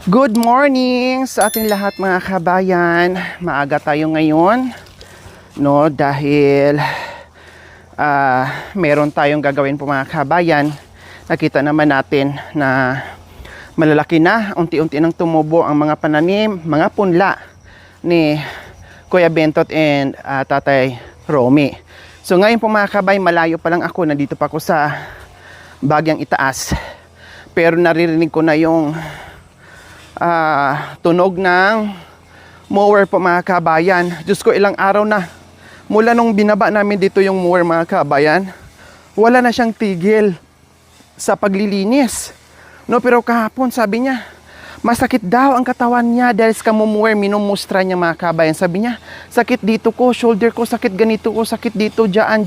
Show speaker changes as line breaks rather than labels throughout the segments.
Good morning sa ating lahat mga kabayan. Maaga tayo ngayon, no, dahil meron tayong gagawin po mga kabayan. Nakita naman natin na malalaki na, unti-unti nang tumubo ang mga pananim, mga punla ni Kuya Bentot and Tatay Romy. So ngayon po mga kabayan, malayo pa lang ako, nandito pa ako sa Bagyang Itaas. Pero naririnig ko na yung tunog ng mower po mga kabayan. Diyos ko, ilang araw na mula nung binaba namin dito yung mower mga kabayan, wala na siyang tigil sa paglilinis, no? Pero kahapon sabi niya masakit daw ang katawan niya dahil sa mower. Minumustra niya mga kabayan, sabi niya sakit dito ko, shoulder ko sakit, ganito ko sakit dito, dyan.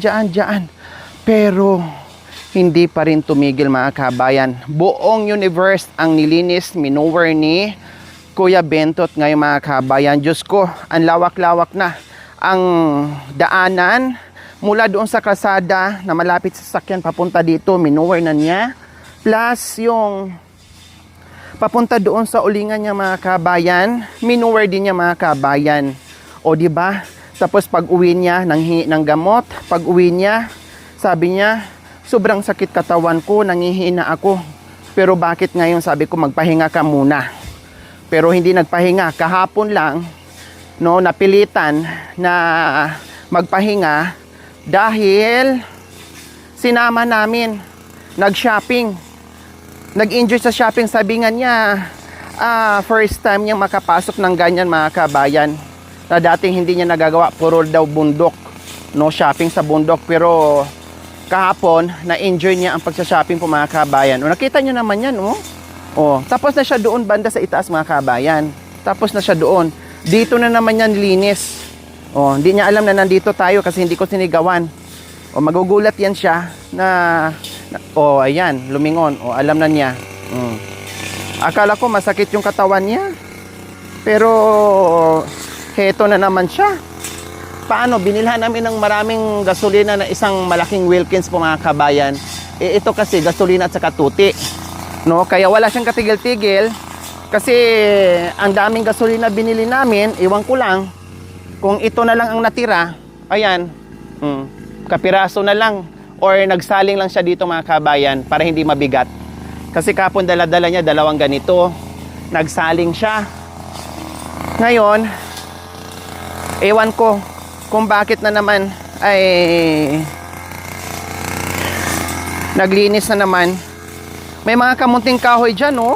Pero hindi pa rin tumigil mga kabayan. Buong universe ang nilinis, minower ni Kuya Bentot ngayon mga kabayan. Diyos ko, ang lawak-lawak na ang daanan mula doon sa kalsada na malapit sa sasakyan papunta dito, minower na niya. Plus yung papunta doon sa ulingan niya mga kabayan, minower din niya mga kabayan. O di ba? Tapos pag uwi niya, nanghingi ng gamot. Pag uwi niya, sabi niya, sobrang sakit katawan ko, nangihina ako. Pero bakit ngayon sabi ko magpahinga ka muna? Pero hindi nagpahinga. Kahapon lang, no, napilitan na magpahinga dahil sinama namin nag-shopping. Nag-enjoy sa shopping. Sabi nga niya, first time niyang makapasok ng ganyan mga kabayan. Na dating hindi niya nagagawa, puro daw bundok. No, shopping sa bundok. Pero kahapon, na-enjoy niya ang pagsa-shopping po mga kabayan. O, nakita niyo naman yan, oh. O, tapos na siya doon banda sa itaas mga kabayan. Tapos na siya doon. Dito na naman yan linis. O, hindi niya alam na nandito tayo kasi hindi ko sinigawan. O, magugulat yan siya na o, ayan, lumingon. O, alam na niya. Akala ko masakit yung katawan niya. Pero, heto na naman siya. Paano? Binilhan namin ng maraming gasolina na isang malaking Wilkins po mga kabayan. Ito kasi gasolina at saka tuti. No? Kaya wala siyang katigil-tigil. Kasi ang daming gasolina binili namin, iwan ko lang. Kung ito na lang ang natira, ayan, kapiraso na lang. Or nagsaling lang siya dito mga kabayan para hindi mabigat. Kasi kapon dala-dala niya, dalawang ganito. Nagsaling siya. Ngayon, ewan ko kung bakit na naman ay naglinis na naman. May mga kamunting kahoy dyan, oh.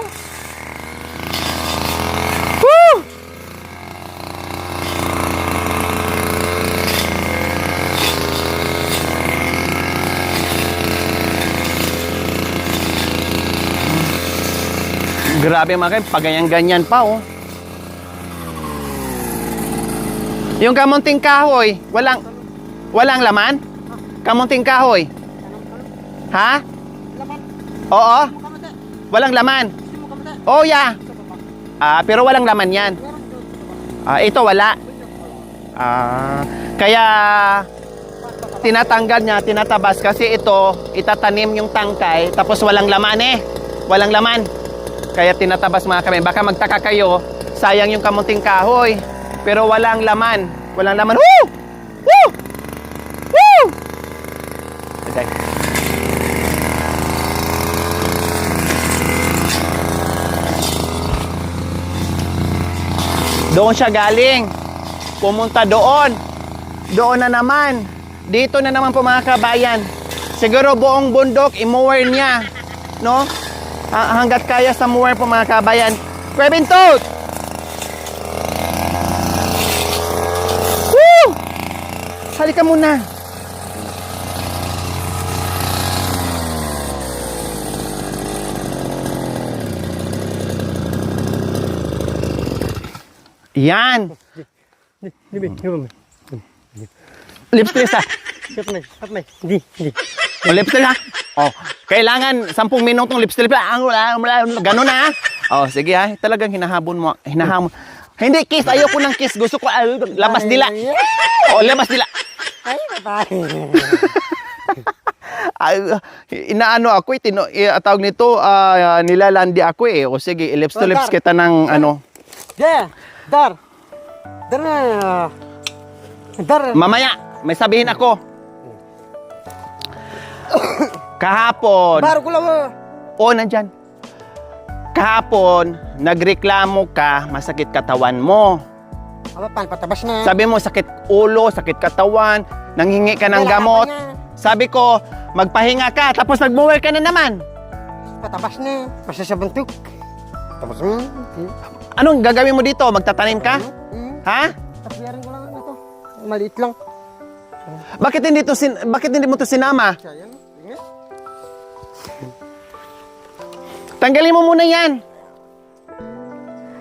Woo! Grabe mga kayo, pagganyan-ganyan pa, oh. Yung kamunting kahoy, walang laman? Kamunting kahoy. Ha? Oo. Walang laman. Oh, yeah. Pero walang laman 'yan. Ito wala. Kaya tinatanggal niya, tinatabas kasi ito itatanim yung tangkay tapos walang laman eh. Walang laman. Kaya tinatabas mga kami. Baka magtaka kayo, sayang yung kamunting kahoy. Pero walang laman. Walang laman. Woo! Woo! Woo! Okay. Doon siya galing. Pumunta doon. Doon na naman. Dito na naman po mga kabayan. Siguro buong bundok, i-mower niya. No? Hanggat kaya sa mower po mga kabayan. Kuya Bentot! Halika muna. Yan. Lipstick ha. O, lipstick ha. O, kailangan 10 minutong lipstick. Ganun na ha. O, sige ha. Talagang hinahabon mo. Hindi, kiss. Ayoko ng kiss. Gusto ko labas dila. O, labas dila.
Ay, babae.
Inaano ako, tawag nito, nilalandi ako eh. O sige, lips to lips kita ng ano.
Yeah, dar. Dar na. Dar.
Mamaya, may sabihin ako. Kahapon.
Baru ko lang.
O, nandyan. Kahapon, nagreklamo ka, masakit katawan mo.
Apa pan patabas na.
Sabi mo, sakit ulo, sakit katawan, nanghingi ka ng gamot. Sabi ko, magpahinga ka, tapos nag-mower ka na naman.
Patabas na. Basta sa bentuk. Tapos mo.
Anong gagawin mo dito? Magtatanim ka? Ha?
Tapiarin ko lang ito. Maliit lang.
Bakit hindi mo to sinama?
Sayang. Ingat.
Tanggalin mo muna yan.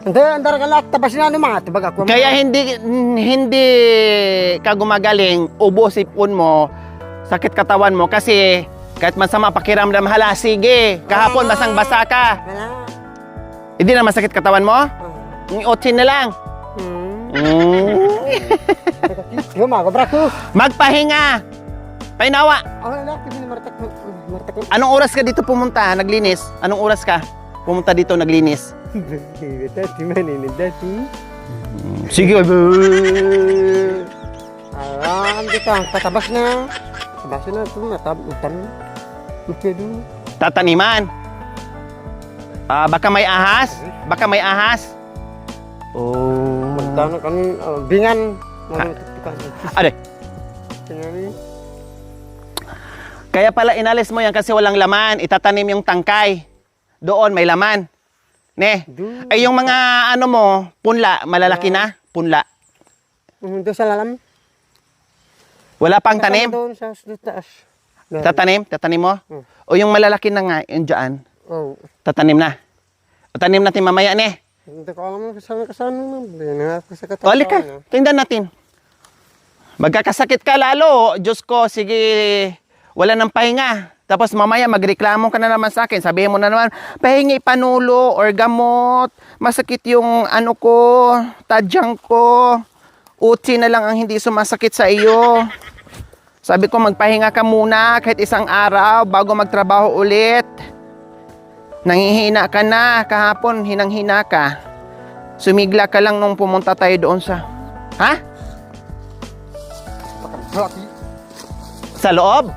Hindi, andar ka lahat. Tabas na mga. Tibag ako.
Kaya hindi ka gumagaling, ubos ipon mo, sakit katawan mo kasi kahit masama pakiramdam, hala, sige, kahapon basang-basa ka.
Wala.
Hindi na masakit katawan mo? Ang 8 na lang.
Yo, mga kabrak ko.
Magpahinga. Painawa.
Wala, kami martak. Martak.
Anong oras ka dito pumunta, naglinis? Anong oras ka pumunta dito, naglinis?
Dati man ini dati.
Sige.
Alam kita, patabas na. Patabas na ito, matam. Makedo.
Tataniman. Baka may ahas? Baka may ahas? Oh.
Magdano kami, bingan.
Ade. Kaya pala inalis mo yan kasi walang laman. Itatanim yung tangkay. Doon may laman. Ne? Ay yung mga ano mo, punla, malalaki na? Punla.
Doon sa lalam.
Wala pang tanim?
Doon sa taas.
Tatanim mo? O yung malalaki na nga, yung dyan,
Oh.
tatanim na. O tanim natin mamaya, ne?
Hindi ko alam kasama mo. Hindi na ako sa
O,
katawa.
halika, tingnan natin. Magkakasakit ka lalo. Diyos ko, sige, wala nang pahinga. Tapos mamaya magreklamo ka na naman sa akin. Sabihin mo na naman, pahingi panulo or gamot. Masakit yung ano ko, tadyang ko. Uti na lang ang hindi sumasakit sa iyo. Sabi ko, magpahinga ka muna kahit isang araw bago magtrabaho ulit. Nangihina ka na. Kahapon, hinang-hina ka. Sumigla ka lang nung pumunta tayo doon sa... Ha? Sa loob?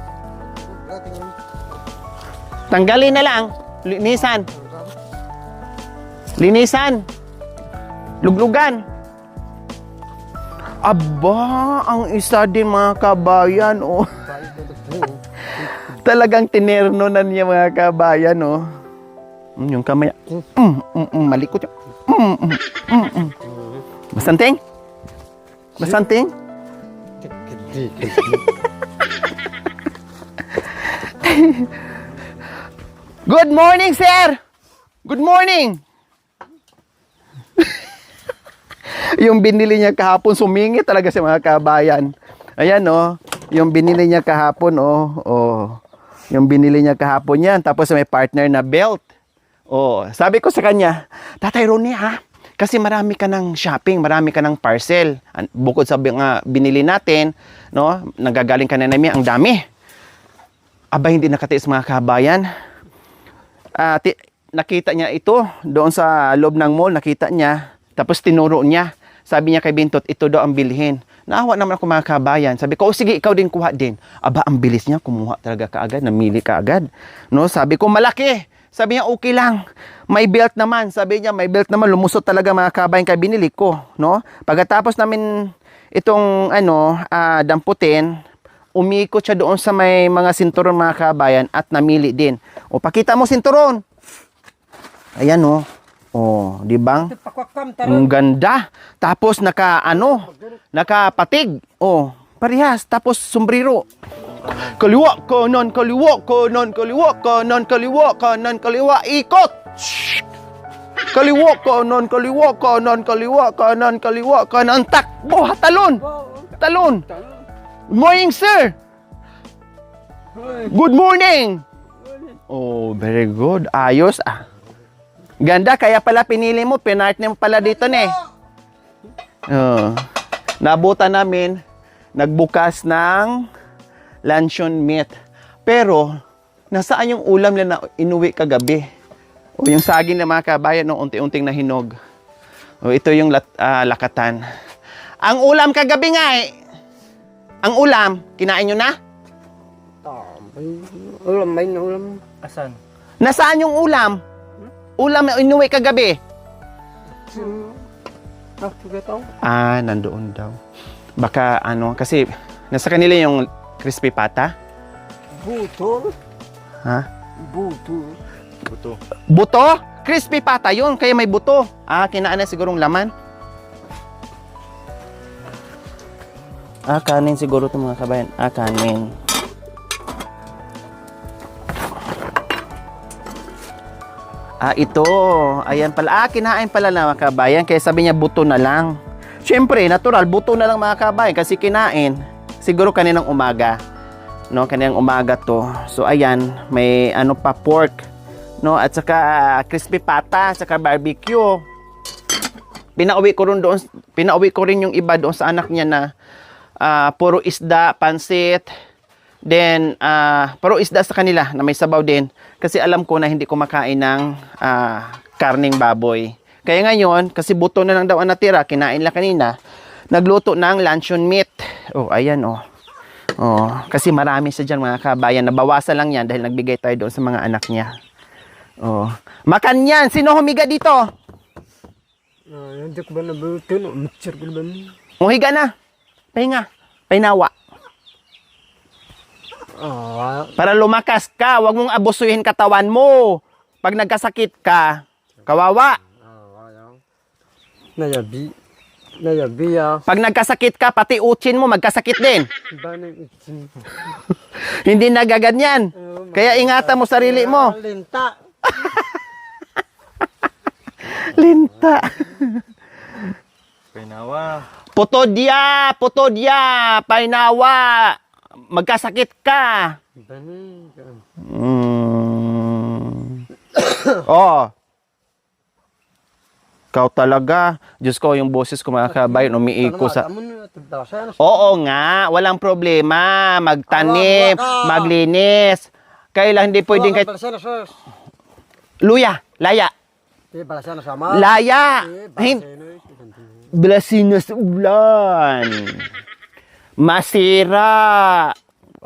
Tanggalin na lang. Linisan. Linisan. Luglugan. Aba, ang isa din mga kabayan, oh. Talagang tinerno na niya mga kabayan, oh. Yung kamay. Malikot yun. Masanting? Masanting? Good morning, sir! Good morning! Yung binili niya kahapon, sumingi talaga sa mga kabayan. Ayan, oh. Yung binili niya kahapon, oh. Oh. Yung binili niya kahapon yan. Tapos may partner na belt. Oh. Sabi ko sa kanya, Tatay Ronnie, ha? Kasi marami ka ng shopping, marami ka ng parcel. Bukod sa binili natin, no? Nagagaling ka na namin, ang dami. Aba, hindi nakatiis mga kabayan. Nakita niya ito doon sa loob ng mall, nakita niya. Tapos tinuro niya. Sabi niya kay Bintot, ito daw ang bilhin. Naawa naman ako mga kabayan. Sabi ko, sige, ikaw din kuha din. Aba, ang bilis niya, kumuha talaga kaagad, namili kaagad. No, sabi ko, malaki. Sabi niya, okay lang. May belt naman. Sabi niya, may belt naman. Lumusot talaga mga kabayan kaya binili ko. No? Pagkatapos namin itong damputin, umikot siya doon sa may mga sinturon mga kabayan at namili din. O, pakita mo sinturon. Ayan, oh. Oh, di bang? Ang ganda. Tapos nakapatig. Oh, parehas. Tapos sombrero. Kaliwa, kanan, kaliwa, kanan, kaliwa, kanan, kaliwa, kanan, kaliwa, ikot. Kaliwa, kanan, kaliwa, kanan, kaliwa, kanan, kaliwa, kanan, takbo, talon. Talon. Good morning, sir. Good morning. Oh, very good. Ayos, ah. Ganda, kaya pala pinili mo, pinartner mo pala dito, ne. Nabutan namin, nagbukas ng luncheon meat. Pero, nasaan yung ulam na inuwi kagabi? O yung saging na mga kabayan nung unti-unting nahinog. O ito yung lakatan. Ang ulam kagabi nga eh. Ang ulam, kinain nyo na?
Ulam, may ulam.
Asan?
Nasaan yung ulam? Ulam na inuwi kagabi? Nandoon daw. Baka kasi nasa kanila yung crispy pata.
Buto.
Ha?
Buto.
Buto.
Buto? Crispy pata yun, kaya may buto. Kinaan na sigurong laman. Kanin siguro ito mga kabayan. Kanin. Ito. Ayan pala. Kinain pala na mga kabayan. Kaya sabi niya buto na lang. Siyempre, natural. Buto na lang mga kabayan. Kasi kinain. Siguro kaninang umaga. No, kaninang umaga to. So, ayan. May pa pork. No, at saka crispy pata. At saka barbecue. Pinauwi ko rin yung iba doon sa anak niya na puro isda, pansit. Then, puro isda sa kanila na may sabaw din. Kasi alam ko na hindi kumakain ng karning baboy. Kaya ngayon, kasi buto na lang daw ang natira, kinain lang kanina, nagluto ng luncheon meat. Ayan kasi marami siya dyan mga kabayan. Nabawasan lang yan dahil nagbigay tayo doon sa mga anak niya. Makan yan! Sino humiga dito?
Hindi ko ba nabuto? Matsar ko ba?
Higa na. Pahinga. Painawa. Para lumakas ka, wag mong abusuhin katawan mo. Pag nagkasakit ka, kawawa.
Nayabi
Pag nagkasakit ka, pati utsin mo magkasakit din. Hindi nagaganyan. Kaya ingatan mo sarili mo.
Linta.
Linta.
Painawa.
Putodya, painawa. Magkasakit ka. Ikaw talaga. Diyos ko, yung boses ko mga kabayan, umiiko sa... Oo nga, walang problema. Magtanim, maglinis. Kailan hindi pwedeng... Luya, laya. Laya. Blasina sa ulan. Masira.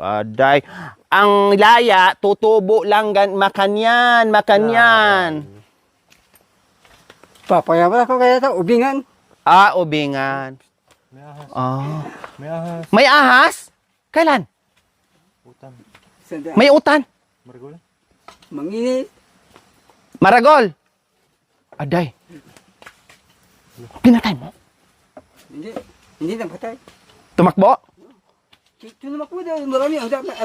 Aday. Ang laya, tutubo lang, makanyan.
Papayawa ko kaya ito, ubingan.
Ubingan.
May ahas. May ahas.
May ahas? Kailan?
Utan.
May utan?
Margol.
Manginit.
Maragol. Aday. Pinatay mo?
Hindi na patay.
Tumakbo?
Tunamak mo daw, marami ang dapat.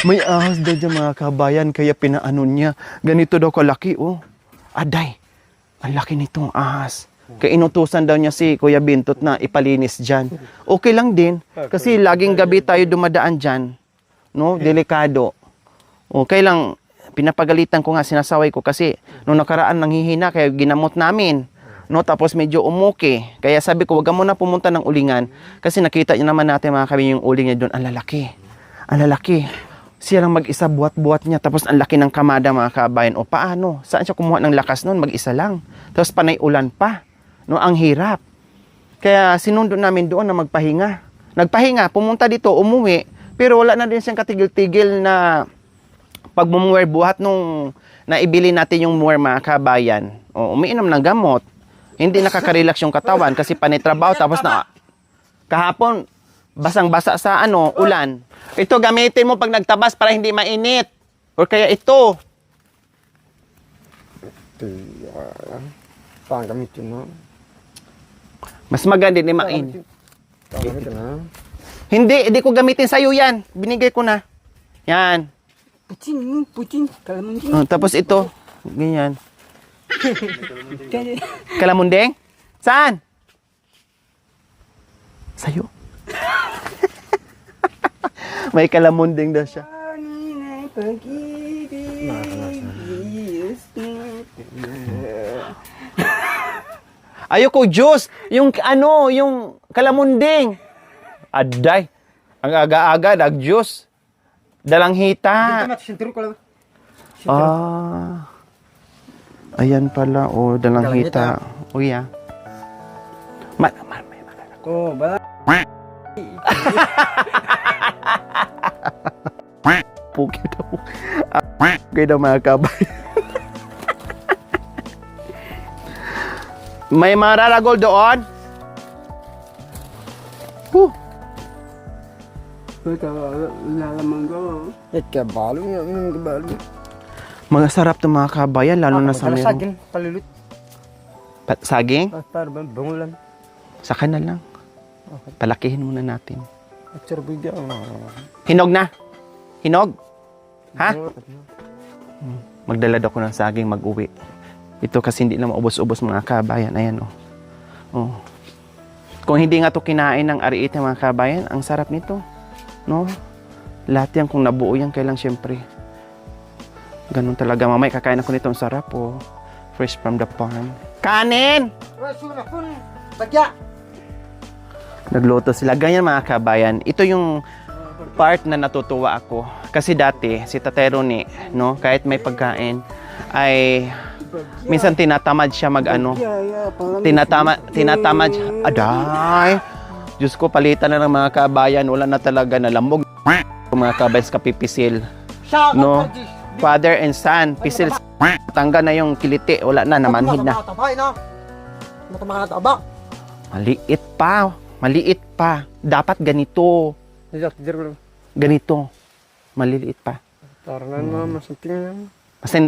May ahas daw dyan mga kabayan, kaya pinaano niya. Ganito daw kalaki, Aday, ang laki nitong ahas. Kaya inutusan daw niya si Kuya Bintot na ipalinis dyan. Okay lang din, kasi laging gabi tayo dumadaan dyan. No, delikado. Okay lang, pinapagalitan ko nga, sinasaway ko kasi nung nakaraan nanghihina, kaya ginamot namin. No, tapos medyo umuki. Kaya sabi ko, wag ka muna pumunta ng ulingan kasi nakita niyo naman natin mga kami yung uling niya doon. Ang lalaki. Ang lalaki. Siya lang mag-isa buhat-buhat niya. Tapos ang laki ng kamada mga kabayan. O paano? Saan siya kumuha ng lakas noon? Mag-isa lang. Tapos panay ulan pa. No, ang hirap. Kaya sinundo namin doon na magpahinga. Nagpahinga, pumunta dito, umuwi. Pero wala na din siyang katigil-tigil na pagmumuwer buhat nung naibili natin yung muwer mga kabayan. Umiinom ng gamot. Hindi nakaka-relax yung katawan kasi panitrabaho tapos na kahapon basang-basa sa ulan. Ito gamitin mo pag nagtabas para hindi mainit. O kaya ito.
Pang gamitin mo.
Mas maganda din mainit.
Gamitin na.
Hindi ko gamitin sa'yo yan. Binigay ko na. Yan.
Putin. Kalamantin.
Tapos ito. Ganyan. Kalamundeng? Saan? Sa'yo. May kalamundeng daw siya. Ayoko juice. Yung kalamundeng. Aday. Ang aga-aga, nag-juice. Dalang
Dito
hita.
na, sinturo ko lang.
Ah. Ayan pala, oh, dalang
Dalang
hita. Uy, ah.
Oh, bala.
Puki daw. Puki daw mga kabay. May mararagol doon?
Kabalo nga, kabalo.
Mga sarap to mga kabayan, lalo na sa meron.
Saging, palulut.
Saging?
Para ba, bungulan.
Saka na lang. Palakihin muna natin.
At sarbiga.
Hinog na? Hinog? Ha? Magdala daw ko ng saging mag-uwi. Ito kasi hindi na maubos-ubos mga kabayan. Ayan, oh. Oh. Kung hindi nga to kinain ng ariit ng mga kabayan, ang sarap nito. No? Lahat yan, kung nabuo yan, kailang syempre. Ganun talaga. Mamay, kakain ako nito. Ang sarap, oh. Fresh from the farm. Kanin!
Suna pun, bagya.
Nagluto sila. Ganyan mga kabayan. Ito yung part na natutuwa ako. Kasi dati, si Tatay Ronnie, no, kahit may pagkain, ay minsan tinatamad siya mag-ano. Tinatamad siya. Aday! Diyos ko, palitan na ng mga kabayan. Wala na talaga na lambog. Mga kabayan sa kapipisil. No? Father and son, pisil. Tangga na yung kiliti. Wala na, namanhid na.
Matamakataba.
Maliit pa. Maliit pa. Dapat ganito. Ganito. Maliliit pa.
Tarangan mo, masunting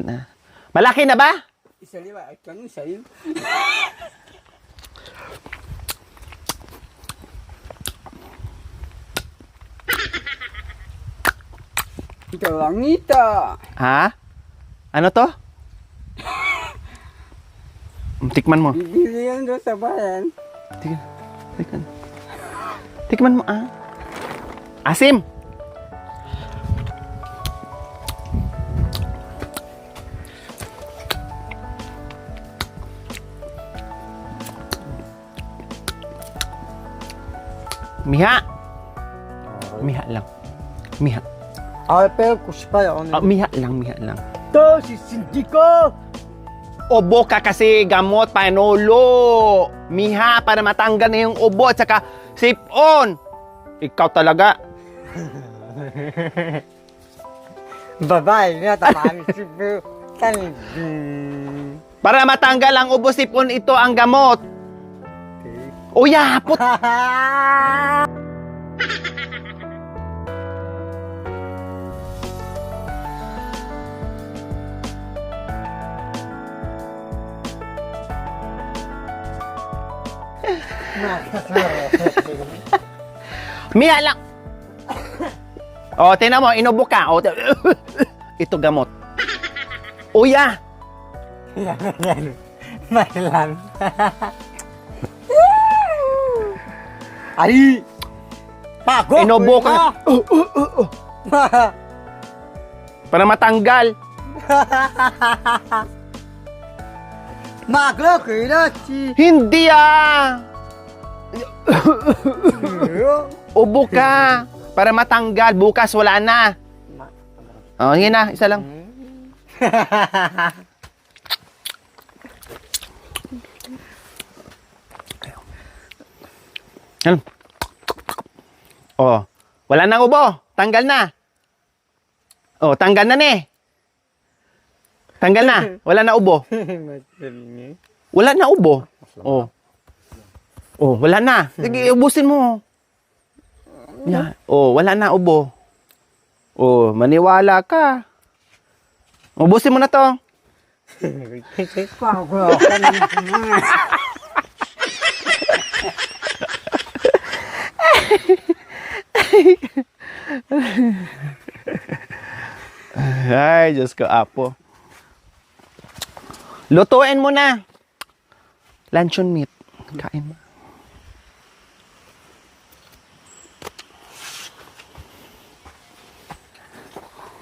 na.
Malaki na ba?
Isa liwa, ay kang sa'yo. Ikaw ang ita.
Ha? Ano to? Tikman mo.
Bibili yan doon sa bayan.
Tikman. Tikman mo, ah. Asim! Miha! Miha lang. Miha.
Ay, pero kuspa yun.
Miha lang, miha lang.
To, si Cindy ko!
Ubo ka kasi gamot, panolo. Miha, para matanggal na yung ubo at saka sipon. Ikaw talaga.
Babae na, tamaan si Boo.
Para matanggal ang ubo sipon, ito ang gamot. Uyapot! Miha lang. O, tingnan mo, inubo ka. O, ito gamot. Uya!
Mailan. Ay! Pago!
Inubo ka. Para matanggal.
Maglo, kaya si...
Hindi ah! Ubo ka. Para matanggal. Bukas wala na. O, hindi na. Isa lang. Ano? Oh, wala nang ubo. Tanggal na. Oh, tanggal na ni. Tanggal na. Wala na ubo. Wala na ubo. Oh. Oh, wala na. Sige, ubusin mo. Yeah. Oh, wala na ubo. Oh, maniwala ka. Ubusin mo na to.
Pago!
Ay, Diyos ko, apo. Lutuin mo na. Luncheon meat. Kain mo.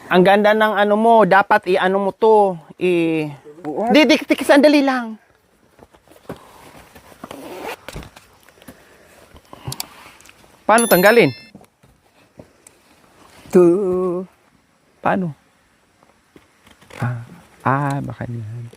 Ang ganda ng ano mo, dapat i-ano mo to, Di, sandali lang. Paano tanggalin?
To.
Paano? Baka yan.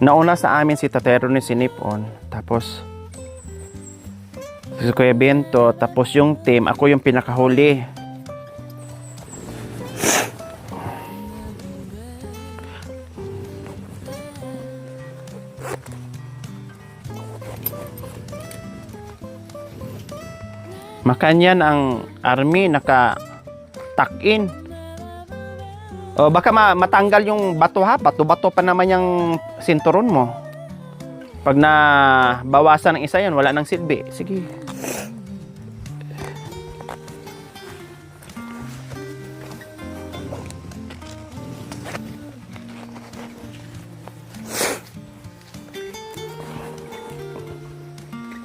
Nauna sa amin si Tatero ni Sinipon, tapos si Kuya Bento, tapos yung team, ako yung pinakahuli. Makanyan ang army naka-tuck-in. O baka matanggal yung bato ha, bato-bato pa naman yung sinturon mo. Pag na bawasan ng isa yan, wala nang silbi. Sige.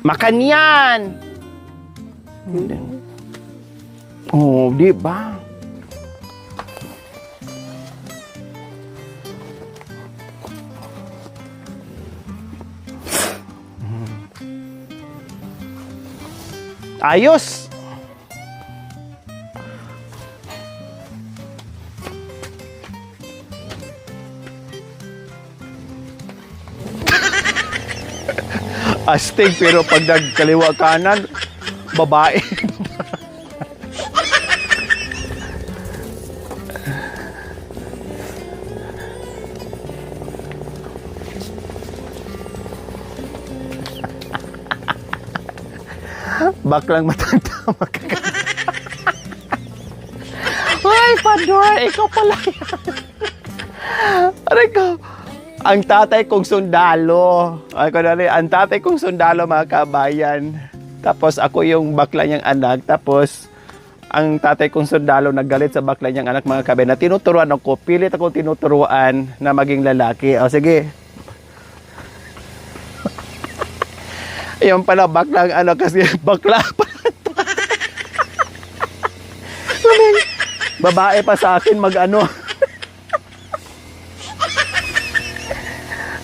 Makanyan! Oh, di ba? Ayos! Astig, pero pag nagkaliwa kanan, babae. Baklang matanda Ay, Pandor, ikaw pala yan. Aray ko. Ang tatay kong sundalo. Ang tatay kong sundalo, mga kabayan. Tapos ako yung bakla niyang anak. Tapos ang tatay kong sundalo naggalit sa bakla niyang anak, mga kabayan, na tinuturuan ako. Pilit ako tinuturuan na maging lalaki. O sige. Yung pala bakla ang ano, kasi bakla pa. Babae pa sa akin mag-ano.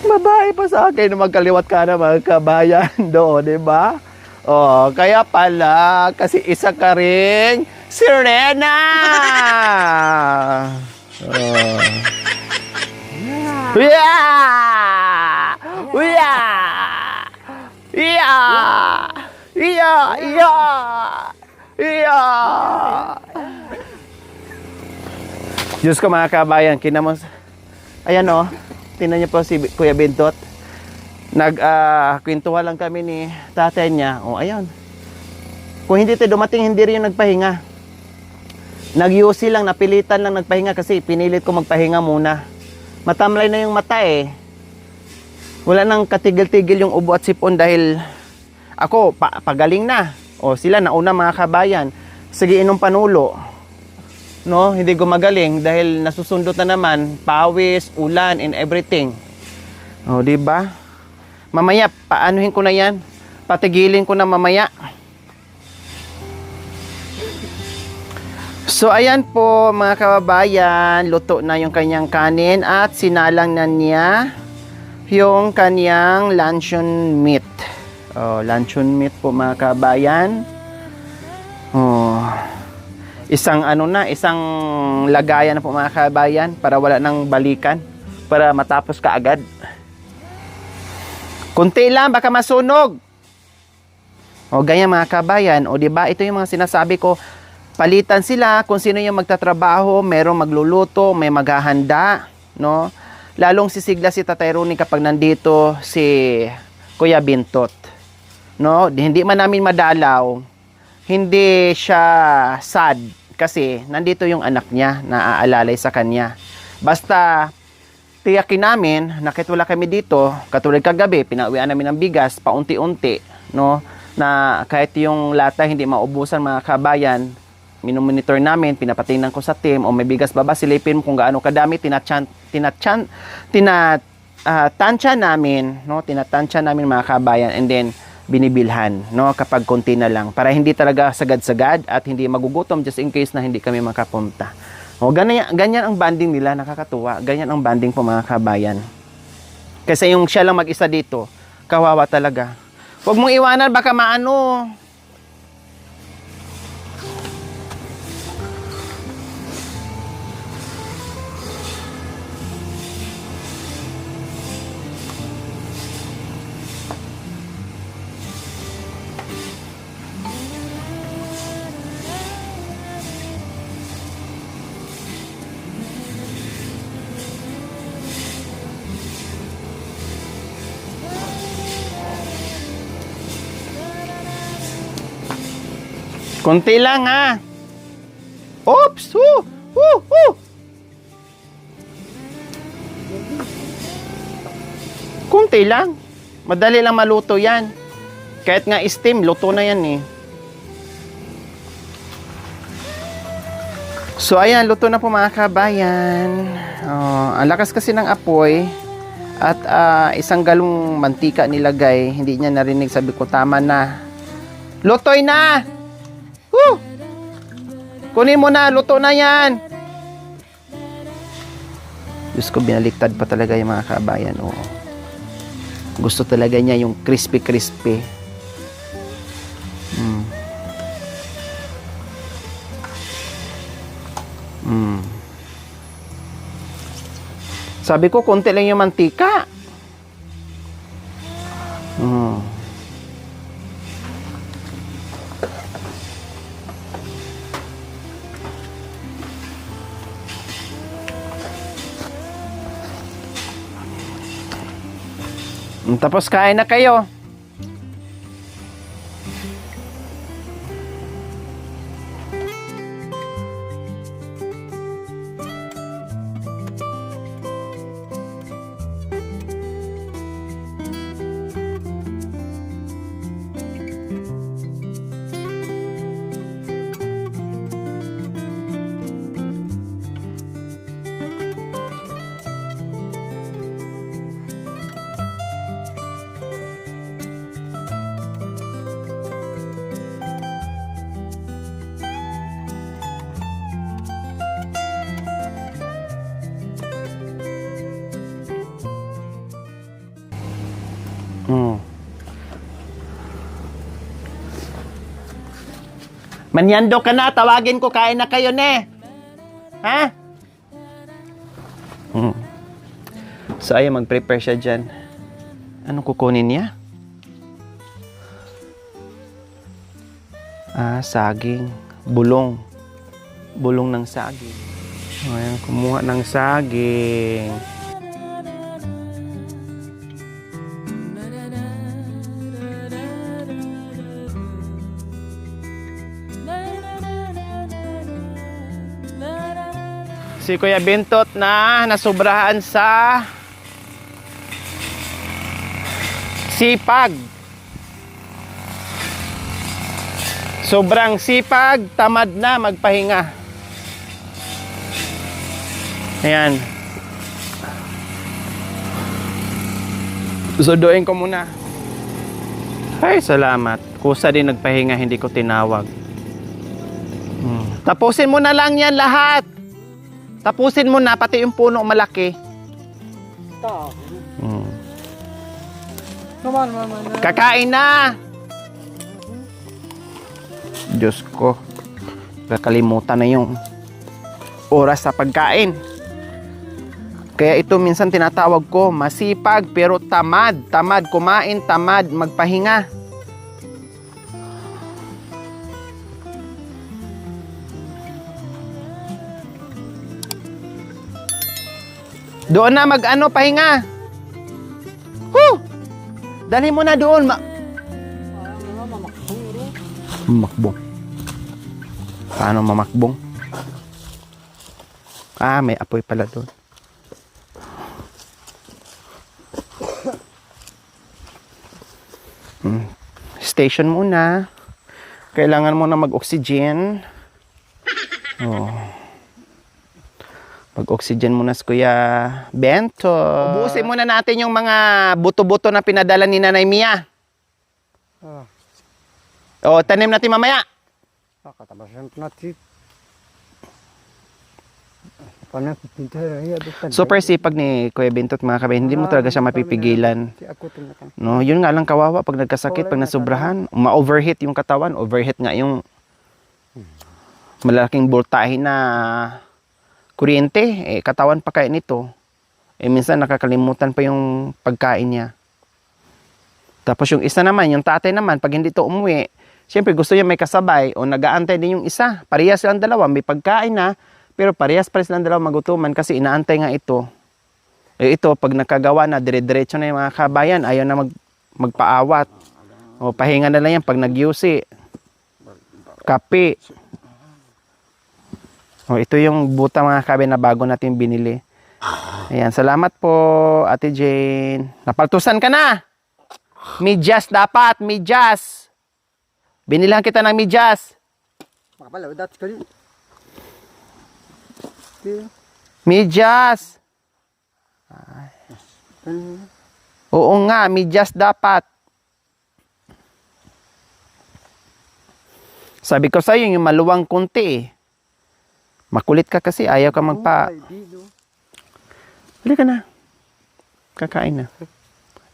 Babae pa sa akin magkaliwat ka na, mga kabayan do, di ba? Oh, kaya pala kasi isa ka ring sirena. Oh. Yeah! Yeah! Yeah! Yeah! Yeah! Diyos ko, mga kabayan, kinamos. Ayan o, tingnan niyo po si Kuya Bentot. Kwentuhan lang kami ni tatay niya. O, ayan. Kung hindi tayo dumating, hindi rin yung nagpahinga. Nag-UC lang, napilitan lang nagpahinga kasi pinilit ko magpahinga muna. Matamlay na yung mata eh. Wala nang katigil-tigil yung ubo at sipon dahil ako, pagaling na. O, sila nauna, mga kabayan. Sige, inom panulo. No, hindi gumagaling dahil nasusundot na naman, pawis, ulan, and everything. O, di ba? Mamaya, paanuhin ko na yan. Patigilin ko na mamaya. So, ayan po, mga kababayan. Luto na yung kanyang kanin at sinalang na niya yung kanyang luncheon meat. O, luncheon meat po, mga kababayan. Oh. Isang lagayan na po, mga kabayan, para wala nang balikan, para matapos ka agad. Kunti lang, baka masunog. O ganyan, mga kabayan. O di ba, ito yung mga sinasabi ko, palitan sila kung sino yung magtatrabaho, merong magluluto, may maghahanda, no? Lalong sisigla si Tatay Ronnie kapag nandito si Kuya Bintot. No, hindi man namin madalaw, hindi siya sad kasi nandito yung anak niya na aalalay sa kanya. Basta tiyakin namin na kahit wala kami dito, katulad kagabi, pinauwian namin ng bigas paunti-unti, no, na kahit yung lata hindi maubusan mga kabayan, minomonitor namin, pinapatingnan ko sa team, o may bigas ba ba, silipin mo kung gaano kadami, tinatansya namin, no, tinatansya namin mga kabayan, and then binibilhan, no, kapag konti na lang, para hindi talaga sagad-sagad at hindi magugutom just in case na hindi kami makapunta. O, ganyan ang banding nila, nakakatuwa. Ganyan ang banding po mga kabayan. Kasi yung siya lang mag-isa dito, kawawa talaga. Huwag mong iwanan, baka maano. Kunti lang ha. Oops! Kunti lang. Madali lang maluto yan. Kahit nga steam, luto na yan eh. So ayan, luto na po mga kabayan. Ang lakas kasi ng apoy. At isang galong mantika nilagay. Hindi niya narinig, sabi ko tama na. Lutoy na! Woo! Kunin mo na, luto na yan. Diyos ko, binaliktad pa talaga yung mga kabayan. Oo. Gusto talaga niya yung crispy-crispy. Sabi ko, konti lang yung mantika. Tapos kain na kayo. Manyando ka na, tawagin ko, kain na kayo ne. Ha? So ayun, mag-prepare siya dyan. Anong kukunin niya? Saging. Bulong. Bulong ng saging. Ayan, kumuha ng saging. Si Kuya Bintot na nasubrahan sa sipag. Sobrang sipag, tamad na magpahinga. Ayan. Susuduin ko muna. Ay, salamat. Kusa din nagpahinga, hindi ko tinawag. Tapusin mo na lang yan lahat. Tapusin mo na, pati yung puno malaki. Kakain na! Diyos ko, kakalimutan na yung oras sa pagkain. Kaya ito minsan tinatawag ko, masipag pero tamad. Tamad kumain, tamad magpahinga. Doon na pahinga. Dalhin mo na doon. Mamakbong. Paano mamakbong? Ah, may apoy pala doon. Station muna. Kailangan mo na mag-oxygen. Oh. Mag-oxygen muna si Kuya Bento. Ubusin muna natin yung mga buto-buto na pinadala ni Nanay Mia.
Ah,
O, tanim natin mamaya.
katabasan natin. Paano pinto ya bukan.
Super sipag ni Kuya Bento at mga kabayan. Hindi mo talaga siya mapipigilan.
Si ako tumakan.
No, yun nga lang kawawa pag nagkasakit, pag nasubrahan, ma-overheat yung katawan, overheat nga yung malaking voltahe na kuryente, katawan pa kaya nito. Minsan nakakalimutan pa yung pagkain niya. Tapos yung isa naman, yung tatay naman, pag hindi to umuwi, siyempre gusto niya may kasabay o nag-aantay din yung isa. Parehas silang dalawa, may pagkain na, pero parehas pa rin silang dalawa magutuman kasi inaantay nga ito. Ito, pag nakagawa na, dire-diretso na yung mga kabayan, ayaw na magpaawat. O, pahinga na lang yan pag nagyusi. Kape. O, ito yung buta mga kabayan na bago natin binili. Ayan, salamat po, Ate Jane. Napaltusan ka na! Medyas dapat, medyas. Binilang kita ng medyas.
Makapala, that's good.
Medyas. Oo nga, medyas dapat. Sabi ko sa'yo, yung maluwang kunti eh. Makulit ka kasi, ayaw ka magpa... Halika na. Kakain na.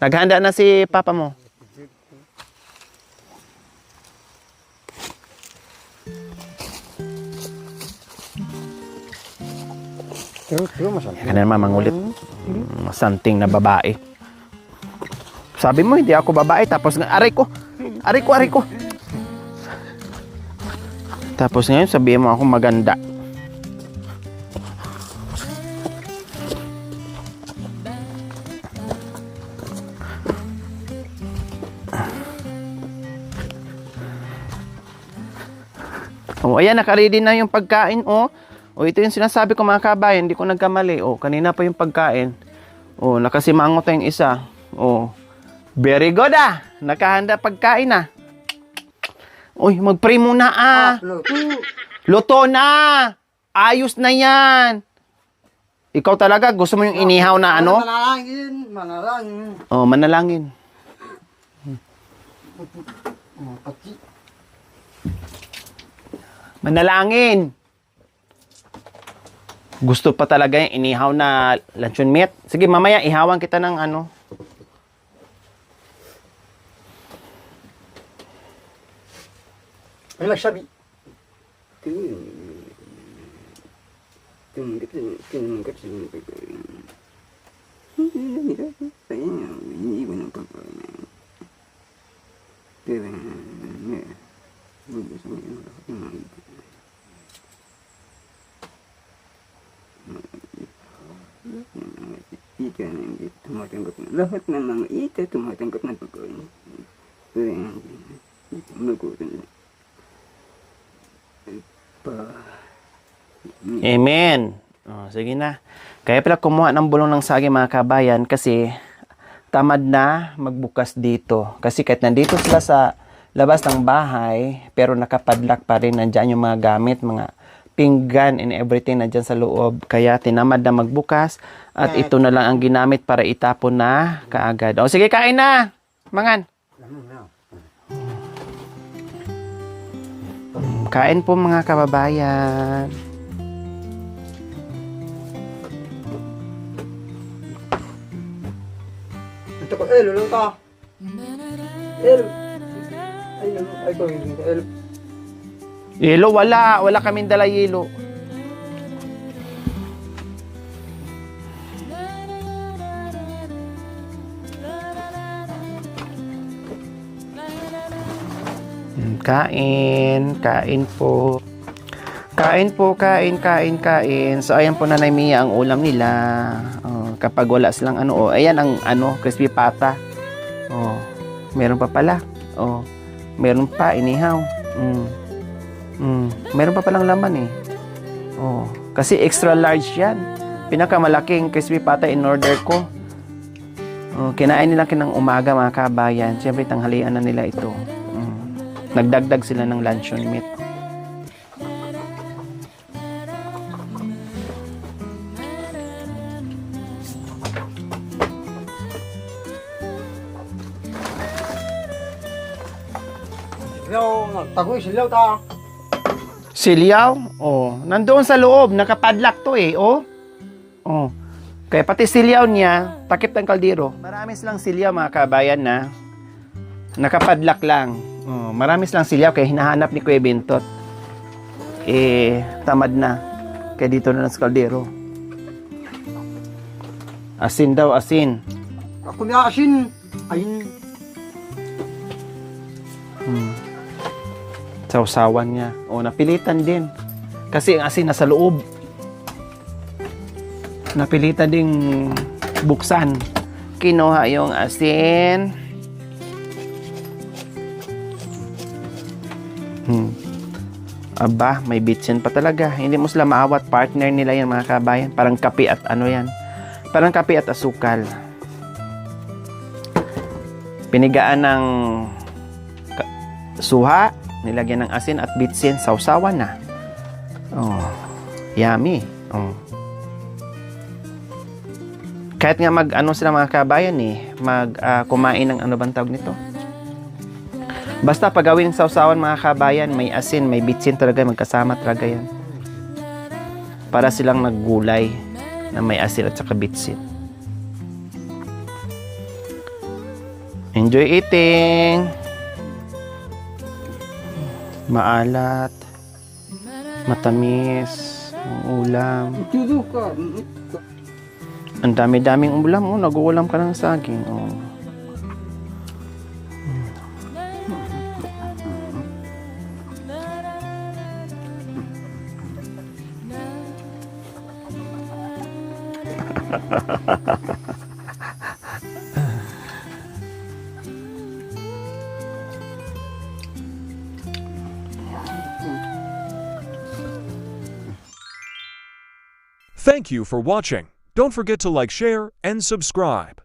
Naghanda na si papa mo. Yan ka na naman mangulit. Masanting na babae. Sabi mo, hindi ako babae. Tapos nga, aray ko. Aray ko, aray ko. Tapos ngayon, sabihin mo ako maganda. Oh, ayan, nakaready na yung pagkain, oh. Oh, ito yung sinasabi ko mga kabayan, hindi ko nagkamali. Oh, kanina pa yung pagkain. Oh, nakasimangot yung isa. Oh, very good ah. Nakahanda pagkain ah. Uy, mag-pray muna ah. Luto na. Ayos na yan. Ikaw talaga, gusto mo yung inihaw na ano?
Manalangin, manalangin.
Oh, manalangin. Manalangin. Gusto pa talaga yung inihaw na luncheon meat. Sige, mamaya ihawan kita ng ano.
Ano nagsabi?
Tumatanggap na lahat ng mga ito, tumatanggap ng pagkain.
Amen. Oh, sige na. Kaya pala kumuha ng bulong ng saging mga kabayan kasi tamad na magbukas dito. Kasi kahit nandito sila sa labas ng bahay, pero nakapadlock pa rin. Nandyan yung mga gamit, mga pinggan and everything nandyan sa loob. Kaya tinamad na magbukas at ito na lang ang ginamit para itapon na kaagad. O sige, kain na! Mangan! Kain po mga kababayan.
Ito ko, Elo lang ka. Elo. Ay ko, Elo.
Yelo, wala. Wala kaming dala yelo. Kain. Kain po. Kain po, kain. So, ayan po Nanay Mia ang ulam nila. Oh, kapag wala silang ano, oh, ayan ang ano, crispy pata. Oh, meron pa pala. Oh, meron pa, inihaw. Meron pa palang laman eh. Oh, kasi extra large yan. Pinakamalaking crispy pata in order ko. Oh, kinain nila kinang umaga mga kabayan. Siyempre tanghalian na nila ito. Nagdagdag sila ng luncheon meat.
Tagoy silaw ta.
Silyaw? Oh, nandoon sa loob, nakapadlock to eh, oh. Oh. Kaya pati silyaw niya, takip ng kaldero. Marami silang silyaw mga kabayan na nakapadlock lang. Oh, marami silang silyaw kaya hinahanap ni Kuya Bentot. Eh, tamad na. Kaya dito na lang sa kaldero. Asin daw, asin.
Ako may asin. Ayun.
Sausawan niya. O, napilitan din. Kasi ang asin nasa loob. Napilitan ding buksan. Kinuha yung asin. Aba, may bitsin pa talaga. Hindi mo sila maawat. Partner nila yan mga kabayan. Parang kape at ano yan. Parang kape at asukal. Pinigaan ng suha. Nilagyan ng asin at bitsin, sausawan na. Oh, yummy. Oh. Kahit nga mag-ano sila mga kabayan eh, kumain ng ano bang tawag nito. Basta pag gawin ng sausawan mga kabayan, may asin, may bitsin talaga, magkasama talaga yan. Para silang naggulay na may asin at saka bitsin. Enjoy eating! Maalat, matamis, ang ulam.
Tudo ka.
Ang dami-daming ulam. Oh, nag-uulam ka ng saging. Oh.
Thank you for watching. Don't forget to like, share, and subscribe.